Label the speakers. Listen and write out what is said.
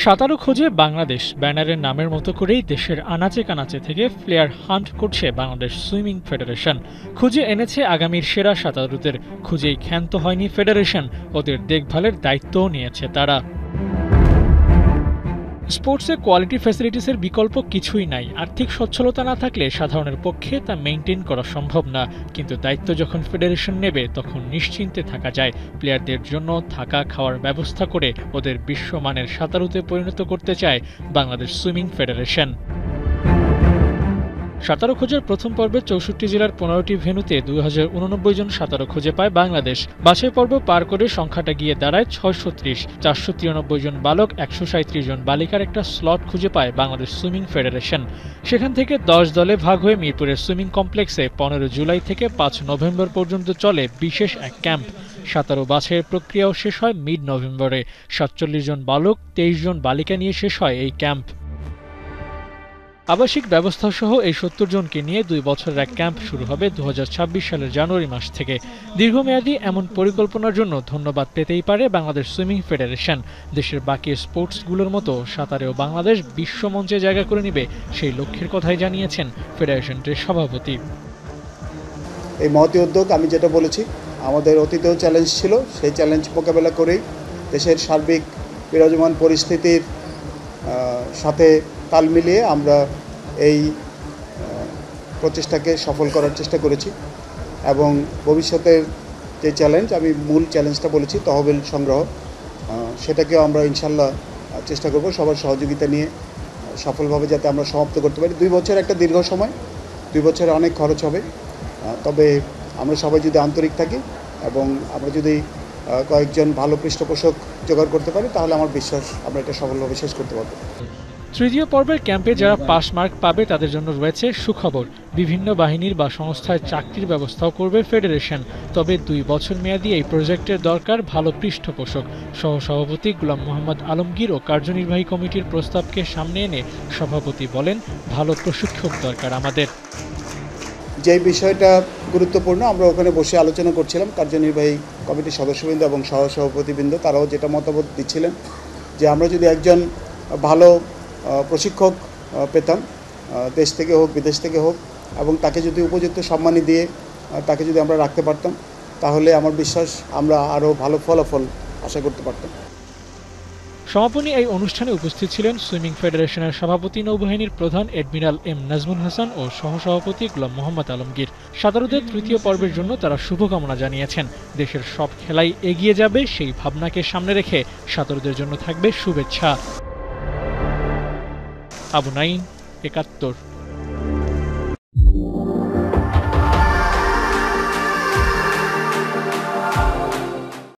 Speaker 1: সাঁতারু খোঁজে বাংলাদেশ ব্যানারের নামের মতো করেই দেশের আনাচে কানাচে থেকে প্লেয়ার হান্ট করছে বাংলাদেশ সুইমিং ফেডারেশন। খুঁজে এনেছে আগামীর সেরা সাঁতারুদের, খুঁজেই ক্ষান্ত হয়নি ফেডারেশন, ওদের দেখভালের দায়িত্বও নিয়েছে তারা। স্পোর্টসে কোয়ালিটি ফ্যাসিলিটিসের বিকল্প কিছুই নাই। আর্থিক সচ্ছলতা না থাকলে সাধারণের পক্ষে তা মেইনটেইন করা সম্ভব না, কিন্তু দায়িত্ব যখন ফেডারেশন নেবে তখন নিশ্চিন্তে থাকা যায়। প্লেয়ারদের জন্য থাকা খাওয়ার ব্যবস্থা করে ওদের বিশ্বমানের সাঁতারুতে পরিণত করতে চায় বাংলাদেশ সুইমিং ফেডারেশন। সাঁতারু খোঁজার প্রথম পর্বে ৬৪ জেলার ১৫টি ভেন্যুতে ২০৮৯ জন সাঁতারু খুঁজে পায় বাংলাদেশ। বাছাই পর্ব পার করে সংখ্যাটা গিয়ে দাঁড়ায় ৬৩০। ৪৯৩ জন বালক, ১৩৭ জন বালিকার একটা স্লট খুঁজে পায় বাংলাদেশ সুইমিং ফেডারেশন। সেখান থেকে ১০ দলে ভাগ হয়ে মিরপুরের সুইমিং কমপ্লেক্সে ১৫ জুলাই থেকে ৫ নভেম্বর পর্যন্ত চলে বিশেষ এক ক্যাম্প। সাঁতারু বাছাইয়ের প্রক্রিয়াও শেষ হয় মিড নভেম্বরে। ৪৭ জন বালক, ২৩ জন বালিকা নিয়ে শেষ হয় এই ক্যাম্প। আবাসিক ব্যবস্থা সহ এই ৭০ জনকে নিয়ে ২ বছরের এক ক্যাম্প শুরু হবে ২০২৬ সালের জানুয়ারি মাস থেকে। দীর্ঘমেয়াদী এমন পরিকল্পনার জন্য ধন্যবাদ পেতেই পারে বাংলাদেশ সুইমিং ফেডারেশন। দেশের বাকি স্পোর্টসগুলোর মতো সাঁতারেও বাংলাদেশ বিশ্বমঞ্চে জায়গা করে নেবে, সেই লক্ষ্যের কথাই জানিয়েছেন ফেডারেশনটির সভাপতি।
Speaker 2: এই মহতী উদ্যোগ, আমি যেটা বলেছি, আমাদের অতীতেও চ্যালেঞ্জ ছিল, সেই চ্যালেঞ্জ মোকাবেলা করেই দেশের সার্বিক বিরাজমান পরিস্থিতির সাথে তাল মিলিয়ে আমরা এই প্রচেষ্টাকে সফল করার চেষ্টা করেছি। এবং ভবিষ্যতের যে চ্যালেঞ্জ, আমি মূল চ্যালেঞ্জটা বলেছি তহবিল সংগ্রহ, সেটাকেও আমরা ইনশাল্লাহ চেষ্টা করব সবার সহযোগিতা নিয়ে সফলভাবে যাতে আমরা সমাপ্ত করতে পারি। ২ বছর একটা দীর্ঘ সময়, ২ বছরে অনেক খরচ হবে, তবে আমরা সবাই যদি আন্তরিক থাকি এবং আমরা যদি কয়েকজন ভালো পৃষ্ঠপোষক জোগাড় করতে পারি, তাহলে আমার বিশ্বাস আমরা এটা সফলভাবে শেষ করতে পারব।
Speaker 1: তৃতীয় পর্বের ক্যাম্পে যারা পাস মার্ক পাবে তাদের জন্য রয়েছে সুখবর। বিভিন্ন বাহিনীর বা সংস্থায় চাকরির ব্যবস্থাও করবে ফেডারেশন। তবে ২ বছর মেয়াদী এই প্রজেক্টের দরকার ভালো পৃষ্ঠপোষক। সহসভাপতি গোলাম মোহাম্মদ আলমগীর ও কার্যনির্বাহী কমিটির প্রস্তাবকে সামনে এনে সভাপতি বলেন, ভালো প্রশিক্ষক দরকার আমাদের।
Speaker 2: যে বিষয়টা গুরুত্বপূর্ণ, আমরা ওখানে বসে আলোচনা করছিলাম, কার্যনির্বাহী কমিটির সদস্যবৃন্দ এবং সহসভাপতিবৃন্দ তারাও যেটা মতামত দিচ্ছিলেন যে আমরা যদি একজন ভালো প্রশিক্ষক পেতাম, দেশ থেকে হোক বিদেশ থেকে হোক, এবং তাকে যদি উপযুক্ত সম্মানী দিয়ে তাকে যদি আমরা রাখতে পারতাম, তাহলে আমার বিশ্বাস আমরা আরও ভালো ফলাফল আশা করতে পারতাম।
Speaker 1: সমাপনী এই অনুষ্ঠানে উপস্থিত ছিলেন সুইমিং ফেডারেশনের সভাপতি, নৌবাহিনীর প্রধান এডমিরাল এম নাজমুল হাসান ও সহসভাপতি গোলাম মোহাম্মদ আলমগীর। সাঁতারুদের তৃতীয় পর্বের জন্য তারা শুভকামনা জানিয়েছেন। দেশের সব খেলাই এগিয়ে যাবে, সেই ভাবনাকে সামনে রেখে সাঁতারুদের জন্য থাকবে শুভেচ্ছা। আবু নাইম, ৭১।